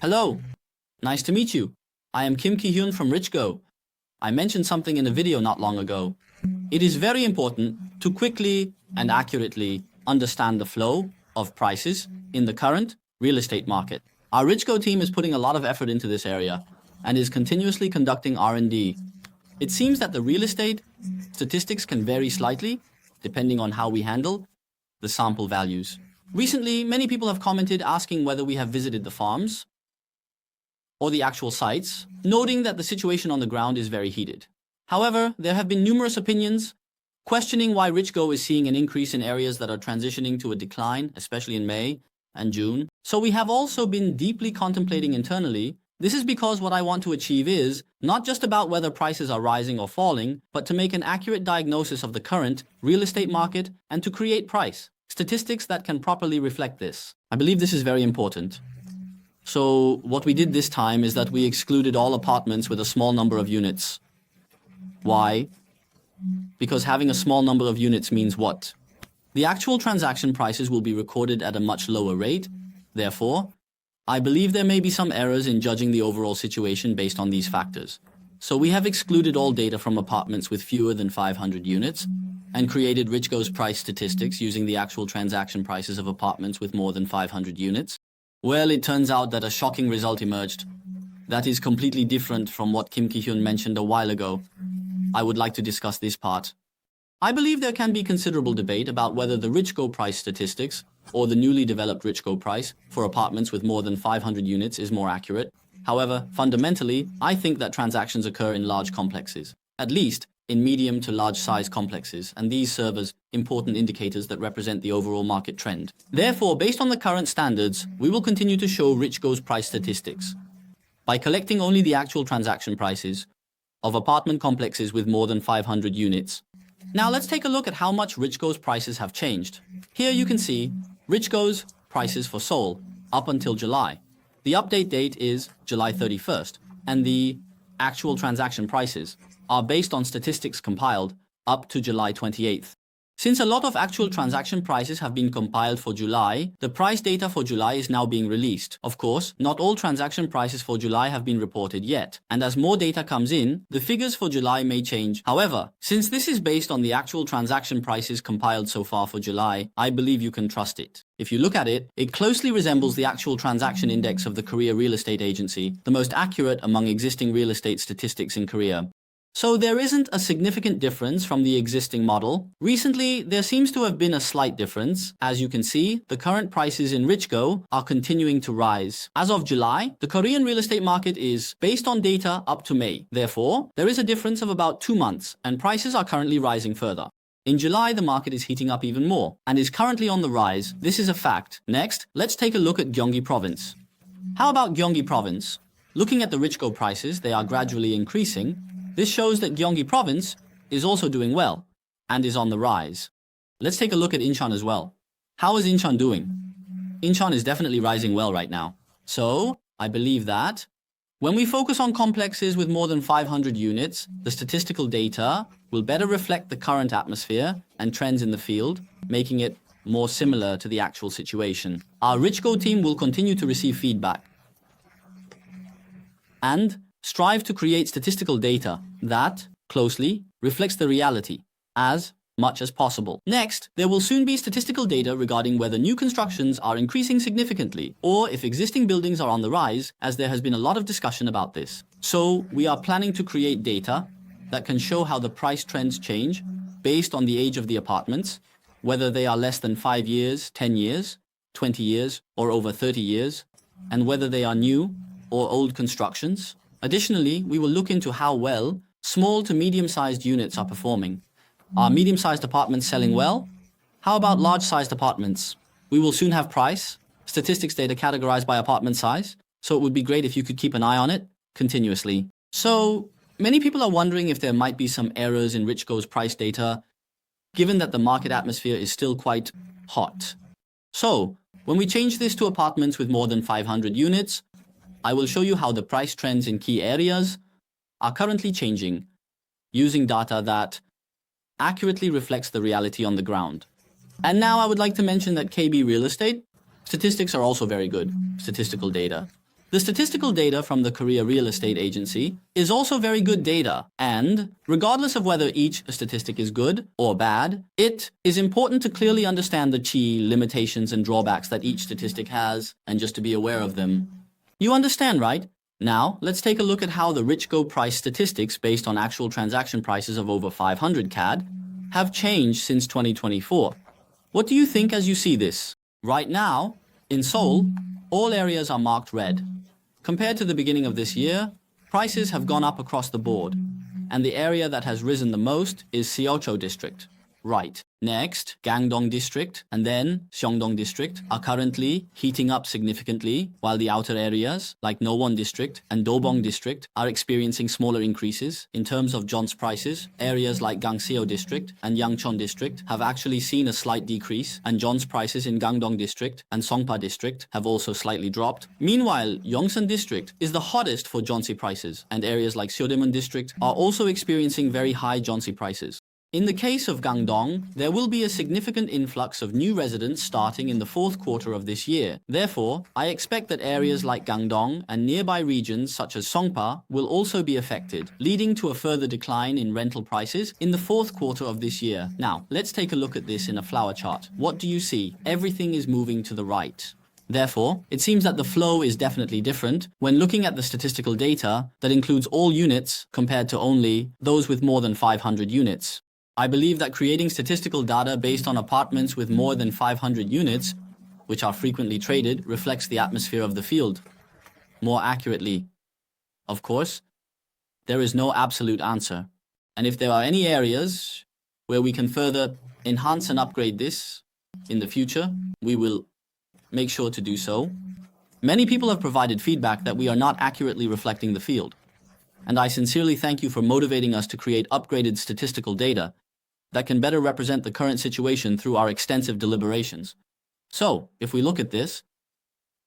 Hello, nice to meet you. I am Kim Ki-hyun from Richgo. I mentioned something in a video not long ago. It is very important to quickly and accurately understand the flow of prices in the current real estate market. Our Richgo team is putting a lot of effort into this area and is continuously conducting R&D. It seems that the real estate statistics can vary slightly depending on how we handle the sample values. Recently, many people have commented asking whether we have visited the farms or the actual sites, noting that the situation on the ground is very heated. However, there have been numerous opinions questioning why Richgo is seeing an increase in areas that are transitioning to a decline, especially in May and June. So we have also been deeply contemplating internally. This is because what I want to achieve is not just about whether prices are rising or falling, but to make an accurate diagnosis of the current real estate market and to create price statistics that can properly reflect this. I believe this is very important. So what we did this time is that we excluded all apartments with a small number of units. Why? Because having a small number of units means what? The actual transaction prices will be recorded at a much lower rate. Therefore, I believe there may be some errors in judging the overall situation based on these factors. So we have excluded all data from apartments with fewer than 500 units and created Richgo's price statistics using the actual transaction prices of apartments with more than 500 units. Well, it turns out that a shocking result emerged that is completely different from what Kim Ki-hyun mentioned a while ago. I would like to discuss this part. I believe there can be considerable debate about whether the Richgo price statistics or the newly developed Richgo price for apartments with more than 500 units is more accurate. However, fundamentally, I think that transactions occur in large complexes, at least in medium to large size complexes, and these serve as important indicators that represent the overall market trend. Therefore, based on the current standards, we will continue to show Richgo's price statistics by collecting only the actual transaction prices of apartment complexes with more than 500 units. Now let's take a look at how much Richgo's prices have changed. Here you can see Richgo's prices for Seoul up until July. The update date is July 31st, and the actual transaction prices are based on statistics compiled up to July 28th. Since a lot of actual transaction prices have been compiled for July, the price data for July is now being released. Of course, not all transaction prices for July have been reported yet, and as more data comes in, the figures for July may change. However, since this is based on the actual transaction prices compiled so far for July, I believe you can trust it. If you look at it, it closely resembles the actual transaction index of the Korea Real Estate Agency, the most accurate among existing real estate statistics in Korea. So there isn't a significant difference from the existing model. Recently, there seems to have been a slight difference. As you can see, the current prices in Richgo are continuing to rise. As of July, the Korean real estate market is based on data up to May. Therefore, there is a difference of about 2 months, and prices are currently rising further. In July, the market is heating up even more and is currently on the rise. This is a fact. Next, let's take a look at Gyeonggi Province. How about Gyeonggi Province? Looking at the Richgo prices, they are gradually increasing. This shows that Gyeonggi Province is also doing well and is on the rise. Let's take a look at Incheon as well. How is Incheon doing? Incheon is definitely rising well right now. So, I believe that when we focus on complexes with more than 500 units, the statistical data will better reflect the current atmosphere and trends in the field, making it more similar to the actual situation. Our Richgo team will continue to receive feedback and strive to create statistical data that closely reflects the reality as much as possible. Next, there will soon be statistical data regarding whether new constructions are increasing significantly or if existing buildings are on the rise, as there has been a lot of discussion about this. So we are planning to create data that can show how the price trends change based on the age of the apartments, whether they are less than 5 years, 10 years, 20 years, or over 30 years, and whether they are new or old constructions. Additionally, we will look into how well small to medium-sized units are performing. Are medium-sized apartments selling well? How about large-sized apartments? We will soon have price, statistics data categorized by apartment size, so it would be great if you could keep an eye on it continuously. So, many people are wondering if there might be some errors in Richgo's price data, given that the market atmosphere is still quite hot. So, when we change this to apartments with more than 500 units, I will show you how the price trends in key areas are currently changing, using data that accurately reflects the reality on the ground. And now I would like to mention that KB Real Estate statistics are also very good, statistical data. The statistical data from the Korea Real Estate Agency is also very good data, and regardless of whether each statistic is good or bad, it is important to clearly understand the key limitations and drawbacks that each statistic has, and just to be aware of them. You understand, right? Now, let's take a look at how the Richgo price statistics based on actual transaction prices of over 500 CAD have changed since 2024. What do you think as you see this? Right now, in Seoul, all areas are marked red. Compared to the beginning of this year, prices have gone up across the board, and the area that has risen the most is Seocho district. Right. Next, Gangdong district and then Seongdong district are currently heating up significantly, while the outer areas like Nowon district and Dobong district are experiencing smaller increases. In terms of Jeon's prices, areas like Gangseo district and Yangcheon district have actually seen a slight decrease, and Jeon's prices in Gangdong district and Songpa district have also slightly dropped. Meanwhile, Yongsan district is the hottest for Jeonsi prices, and areas like Seodaemun district are also experiencing very high Jeonsi prices. In the case of Gangdong, there will be a significant influx of new residents starting in the fourth quarter of this year. Therefore, I expect that areas like Gangdong and nearby regions such as Songpa will also be affected, leading to a further decline in rental prices in the fourth quarter of this year. Now, let's take a look at this in a flower chart. What do you see? Everything is moving to the right. Therefore, it seems that the flow is definitely different when looking at the statistical data that includes all units compared to only those with more than 500 units. I believe that creating statistical data based on apartments with more than 500 units, which are frequently traded, reflects the atmosphere of the field more accurately. Of course, there is no absolute answer. And if there are any areas where we can further enhance and upgrade this in the future, we will make sure to do so. Many people have provided feedback that we are not accurately reflecting the field. And I sincerely thank you for motivating us to create upgraded statistical data that can better represent the current situation through our extensive deliberations. So, if we look at this,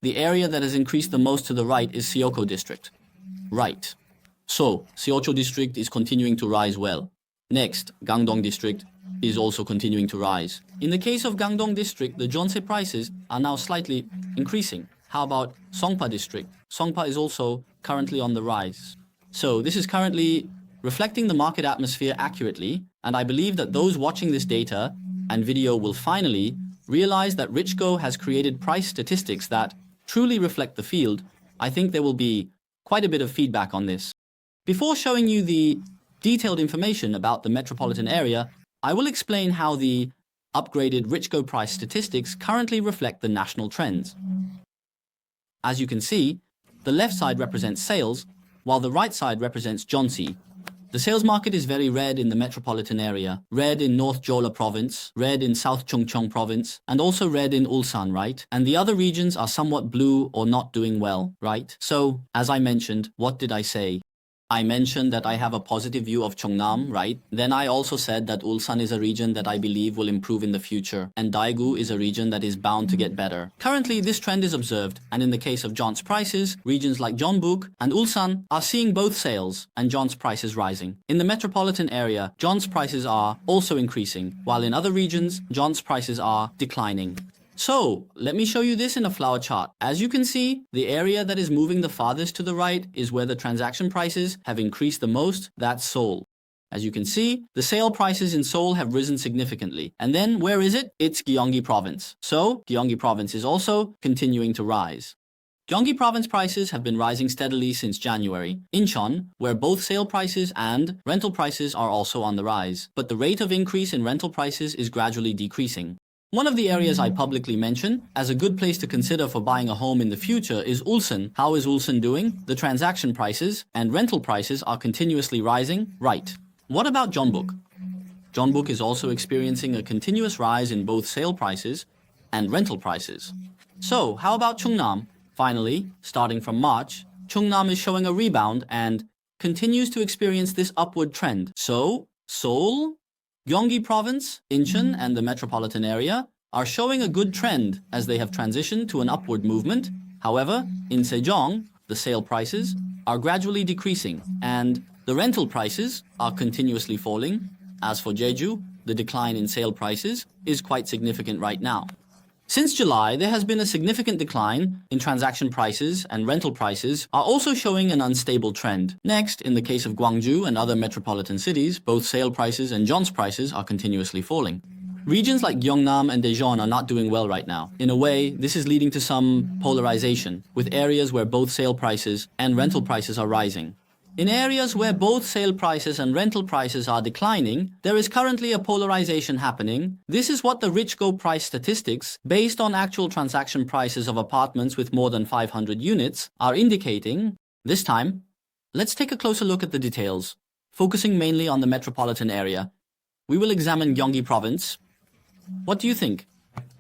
the area that has increased the most to the right is Seocho district. Right. So, Seocho district is continuing to rise well. Next, Gangdong district is also continuing to rise. In the case of Gangdong district, the Jeonse prices are now slightly increasing. How about Songpa district? Songpa is also currently on the rise. So, this is currently reflecting the market atmosphere accurately, and I believe that those watching this data and video will finally realize that Richgo has created price statistics that truly reflect the field. I think there will be quite a bit of feedback on this. Before showing you the detailed information about the metropolitan area, I will explain how the upgraded Richgo price statistics currently reflect the national trends. As you can see, the left side represents sales, while the right side represents Jeonsi. The sales market is very red in the metropolitan area, red in North Jeolla province, red in South Chungcheong province, and also red in Ulsan, right? And the other regions are somewhat blue or not doing well, right? So, as I mentioned, what did I say? I mentioned that I have a positive view of Cheongnam, right? Then I also said that Ulsan is a region that I believe will improve in the future, and Daegu is a region that is bound to get better. Currently, this trend is observed, and in the case of Jeon's prices, regions like Jeonbuk and Ulsan are seeing both sales and Jeon's prices rising. In the metropolitan area, Jeon's prices are also increasing, while in other regions, Jeon's prices are declining. So, let me show you this in a flower chart. As you can see, the area that is moving the farthest to the right is where the transaction prices have increased the most, that's Seoul. As you can see, the sale prices in Seoul have risen significantly. And then, where is it? It's Gyeonggi province. So, Gyeonggi province is also continuing to rise. Gyeonggi province prices have been rising steadily since January. Incheon, where both sale prices and rental prices are also on the rise. But the rate of increase in rental prices is gradually decreasing. One of the areas I publicly mention as a good place to consider for buying a home in the future is Ulsan. How is Ulsan doing? The transaction prices and rental prices are continuously rising. Right. What about Jeonbuk? Jeonbuk is also experiencing a continuous rise in both sale prices and rental prices. So, how about Cheongnam? Finally, starting from March, Cheongnam is showing a rebound and continues to experience this upward trend. So, Seoul, Gyeonggi province, Incheon, and the metropolitan area are showing a good trend as they have transitioned to an upward movement. However, in Sejong, the sale prices are gradually decreasing and the rental prices are continuously falling. As for Jeju, the decline in sale prices is quite significant right now. Since July, there has been a significant decline in transaction prices, and rental prices are also showing an unstable trend. Next, in the case of Gwangju and other metropolitan cities, both sale prices and Jeon's prices are continuously falling. Regions like Gyeongnam and Daejeon are not doing well right now. In a way, this is leading to some polarization, with areas where both sale prices and rental prices are rising. In areas where both sale prices and rental prices are declining, there is currently a polarization happening. This is what the Richgo price statistics, based on actual transaction prices of apartments with more than 500 units, are indicating. This time, let's take a closer look at the details, focusing mainly on the metropolitan area. We will examine Gyeonggi province. What do you think?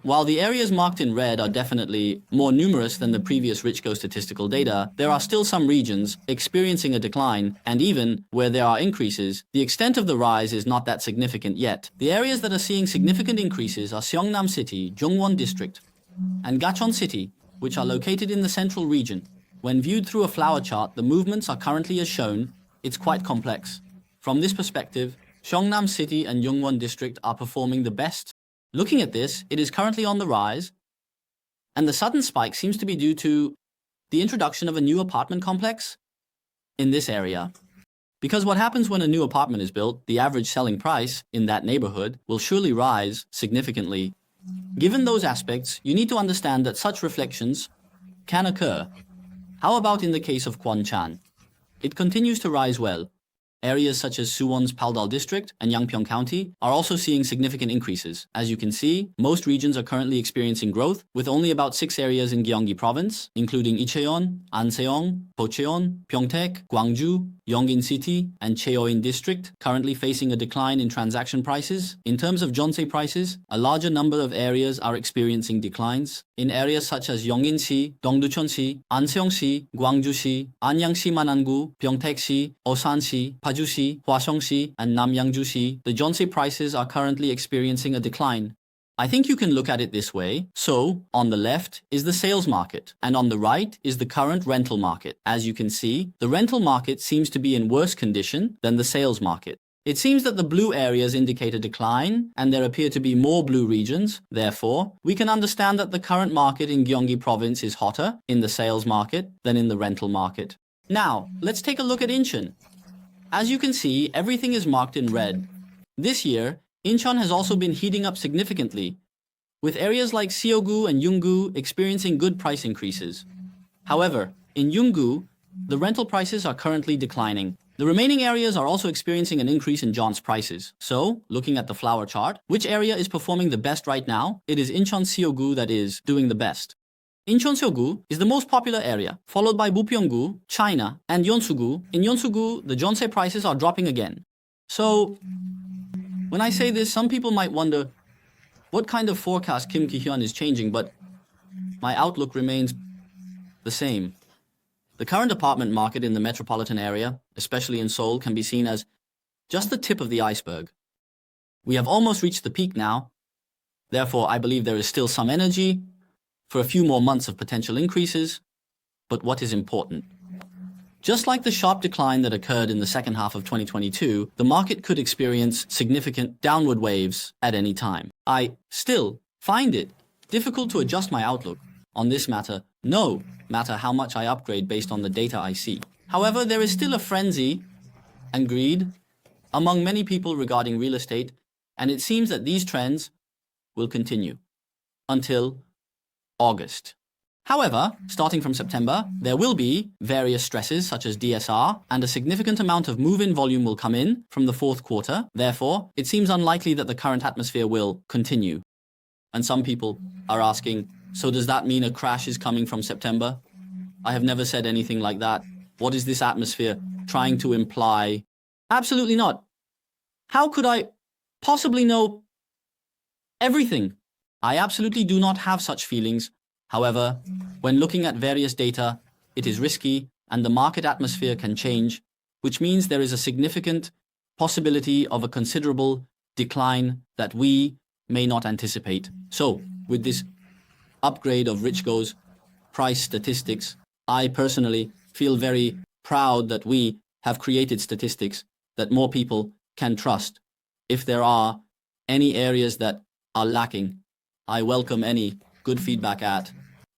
While the areas marked in red are definitely more numerous than the previous Richgo statistical data, there are still some regions experiencing a decline, and even where there are increases, the extent of the rise is not that significant yet. The areas that are seeing significant increases are Seongnam City, Jungwon District, and Gachon City, which are located in the central region. When viewed through a flower chart, the movements are currently as shown. It's quite complex. From this perspective, Seongnam City and Jungwon District are performing the best. Looking at this, it is currently on the rise, and the sudden spike seems to be due to the introduction of a new apartment complex in this area. Because what happens when a new apartment is built, the average selling price in that neighborhood will surely rise significantly. Given those aspects, you need to understand that such reflections can occur. How about in the case of Kwonchan? It continues to rise well. Areas such as Suwon's Paldal district and Yangpyeong County are also seeing significant increases. As you can see, most regions are currently experiencing growth, with only about 6 areas in Gyeonggi province, including Icheon, Anseong, Pocheon, Pyeongtaek, Gwangju, Yongin City, and Cheoin district, currently facing a decline in transaction prices. In terms of Jeonse prices, a larger number of areas are experiencing declines. In areas such as Yongin-si, Dongducheon-si, Anseong-si, Gwangju-si, Anyang-si Manangu, Pyeongtaek-si, Osan-si, Paju-si, Hwaseong-si, and Namyangju-si, the Jeonse prices are currently experiencing a decline. I think you can look at it this way. So, on the left is the sales market, and on the right is the current rental market. As you can see, the rental market seems to be in worse condition than the sales market. It seems that the blue areas indicate a decline, and there appear to be more blue regions. Therefore, we can understand that the current market in Gyeonggi province is hotter in the sales market than in the rental market. Now, let's take a look at Incheon. As you can see, everything is marked in red. This year, Incheon has also been heating up significantly, with areas like Seogu and Yunggu experiencing good price increases. However, in Yunggu, the rental prices are currently declining. The remaining areas are also experiencing an increase in Jeon's prices. So, looking at the flower chart, which area is performing the best right now? It is Incheon Seogu that is doing the best. Incheon Seogu is the most popular area, followed by Bupyeonggu, China, and Yeonsugu. In Yeonsugu, the Jeonse prices are dropping again. So, when I say this, some people might wonder what kind of forecast Kim Ki-hyun is changing, but my outlook remains the same. The current apartment market in the metropolitan area, especially in Seoul, can be seen as just the tip of the iceberg. We have almost reached the peak now. Therefore, I believe there is still some energy for a few more months of potential increases. But what is important? Just like the sharp decline that occurred in the second half of 2022, the market could experience significant downward waves at any time. I still find it difficult to adjust my outlook on this matter, no matter how much I upgrade based on the data I see. However, there is still a frenzy and greed among many people regarding real estate, and it seems that these trends will continue until August. However, starting from September, there will be various stresses such as DSR, and a significant amount of move-in volume will come in from the fourth quarter. Therefore, it seems unlikely that the current atmosphere will continue. And some people are asking, so does that mean a crash is coming from September? I have never said anything like that. What is this atmosphere trying to imply? Absolutely not. How could I possibly know everything? I absolutely do not have such feelings. However, when looking at various data, it is risky and the market atmosphere can change, which means there is a significant possibility of a considerable decline that we may not anticipate. So, with this upgrade of Richgo's price statistics, I personally feel very proud that we have created statistics that more people can trust if there are any areas that are lacking. I welcome any good feedback at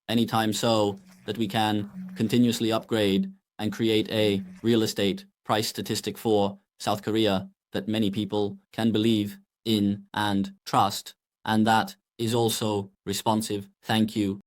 any time so that we can continuously upgrade and create a real estate price statistic for South Korea that many people can believe in and trust, and that is also responsive. Thank you.